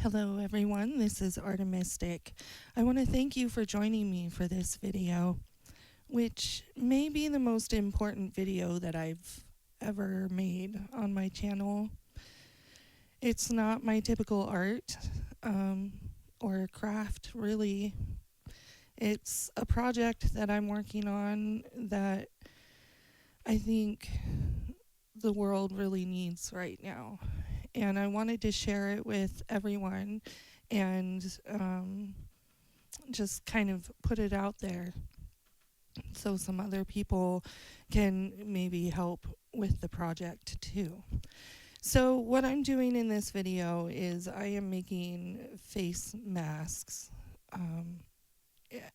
Hello everyone, this is Artemistic. I want to thank you for joining me for this video, which may be the most important video that I've ever made on my channel. It's not my typical art or craft, really. It's a project that I'm working on that I think the world really needs right now. And I wanted to share it with everyone and just kind of put it out there so some other people can maybe help with the project too. So what I'm doing in this video is I am making face masks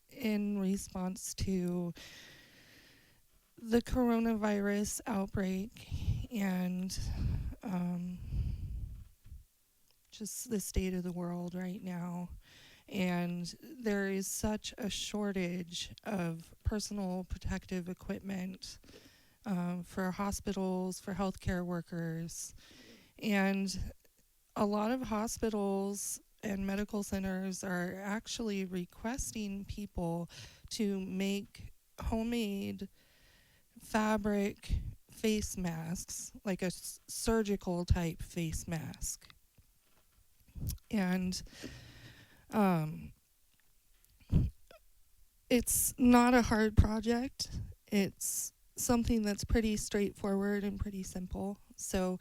in response to the coronavirus outbreak and just the state of the world right now. And there is such a shortage of personal protective equipment for hospitals, for healthcare workers. And a lot of hospitals and medical centers are actually requesting people to make homemade fabric face masks, like a surgical type face mask. And it's not a hard project. It's something that's pretty straightforward and pretty simple. So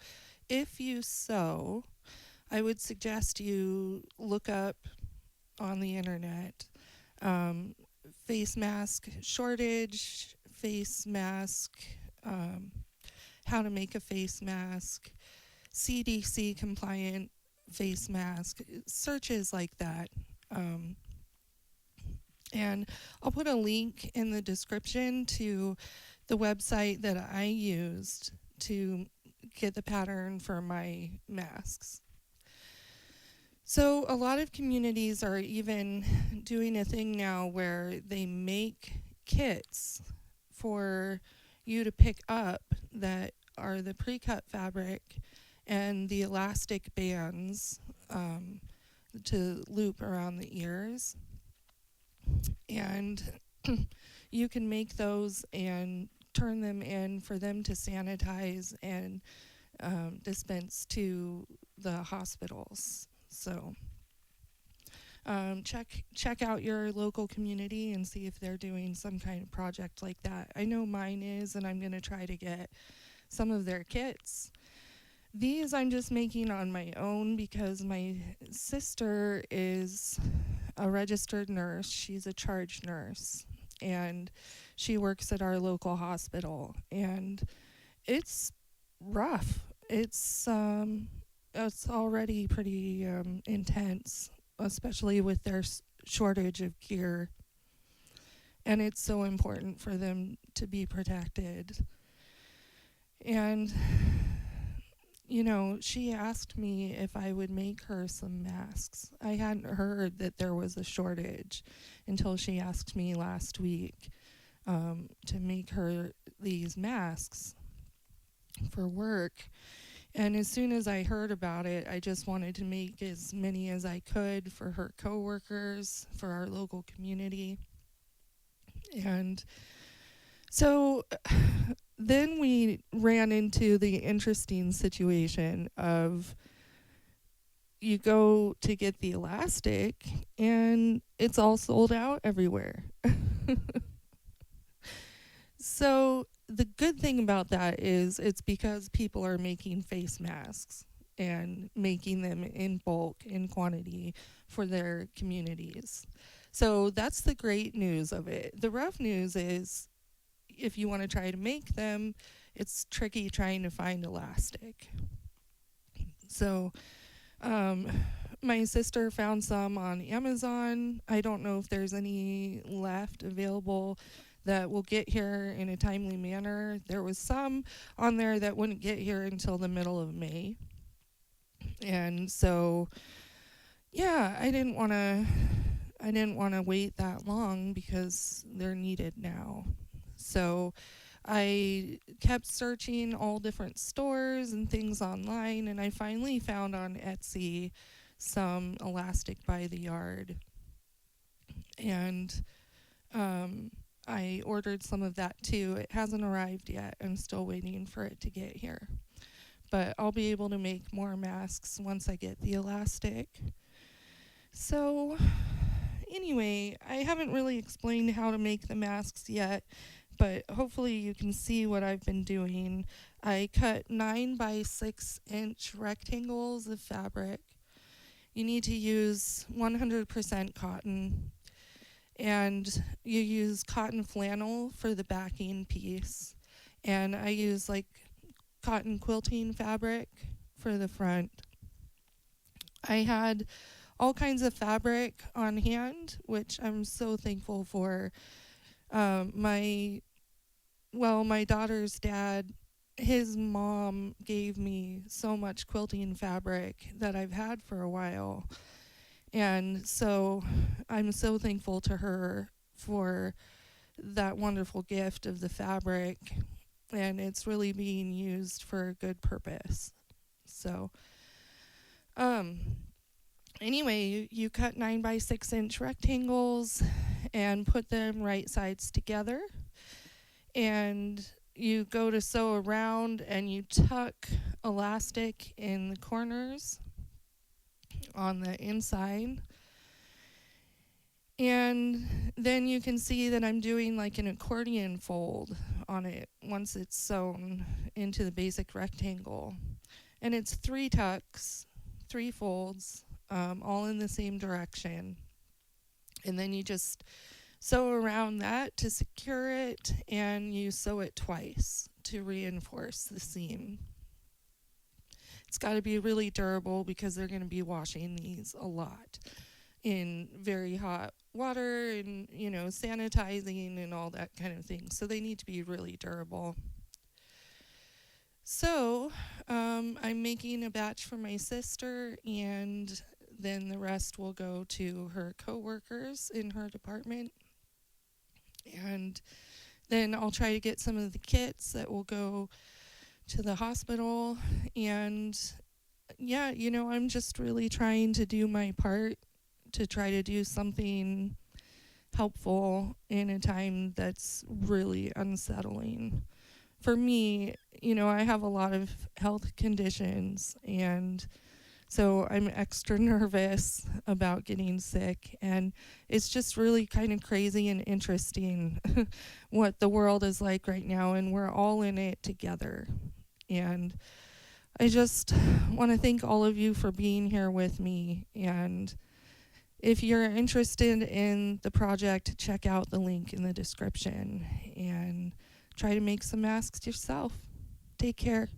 if you sew, I would suggest you look up on the internet face mask shortage, face mask, how to make a face mask, CDC compliant face mask, searches like that. And I'll put a link in the description to the website that I used to get the pattern for my masks. So a lot of communities are even doing a thing now where they make kits for you to pick up that are the pre-cut fabric and the elastic bands to loop around the ears. And you can make those and turn them in for them to sanitize and dispense to the hospitals. So check out your local community and see if they're doing some kind of project like that. I know mine is, and I'm going to try to get some of their kits. These I'm just making on my own because my sister is a registered nurse. She's a charge nurse, and she works at our local hospital. And it's rough. It's already pretty intense, especially with their shortage of gear. And it's so important for them to be protected. And you know, she asked me if I would make her some masks. I hadn't heard that there was a shortage until she asked me last week to make her these masks for work. And as soon as I heard about it, I just wanted to make as many as I could for her coworkers, for our local community. And so then we ran into the interesting situation of you go to get the elastic and it's all sold out everywhere. So the good thing about that is it's because people are making face masks and making them in bulk, in quantity for their communities. So that's the great news of it. The rough news is if you want to try to make them, it's tricky trying to find elastic. So my sister found some on Amazon. I don't know if there's any left available that will get here in a timely manner. There was some on there that wouldn't get here until the middle of May. And so, yeah, I didn't want to wait that long because they're needed now. So I kept searching all different stores and things online, and I finally found on Etsy some elastic by the yard. And I ordered some of that too. It hasn't arrived yet. I'm still waiting for it to get here. But I'll be able to make more masks once I get the elastic. So, anyway, I haven't really explained how to make the masks yet, but hopefully you can see what I've been doing. I cut 9 by 6 inch rectangles of fabric. You need to use 100% cotton, and you use cotton flannel for the backing piece. And I use like cotton quilting fabric for the front. I had all kinds of fabric on hand, which I'm so thankful for. My daughter's dad, his mom gave me so much quilting fabric that I've had for a while. And so I'm so thankful to her for that wonderful gift of the fabric. And it's really being used for a good purpose. So, anyway, you cut 9 by 6 inch rectangles and put them right sides together. And you go to sew around and you tuck elastic in the corners on the inside. And then you can see that I'm doing like an accordion fold on it once it's sewn into the basic rectangle. And it's 3 tucks, 3 folds, all in the same direction. And then you just sew around that to secure it, and you sew it twice to reinforce the seam. It's got to be really durable because they're going to be washing these a lot in very hot water and, sanitizing and all that kind of thing. So they need to be really durable. So I'm making a batch for my sister, and then the rest will go to her coworkers in her department. And then I'll try to get some of the kits that will go to the hospital. And yeah, I'm just really trying to do my part to try to do something helpful in a time that's really unsettling. For me, I have a lot of health conditions, and so I'm extra nervous about getting sick, and it's just really kind of crazy and interesting what the world is like right now, and we're all in it together. And I just want to thank all of you for being here with me, and if you're interested in the project, check out the link in the description and try to make some masks yourself. Take care.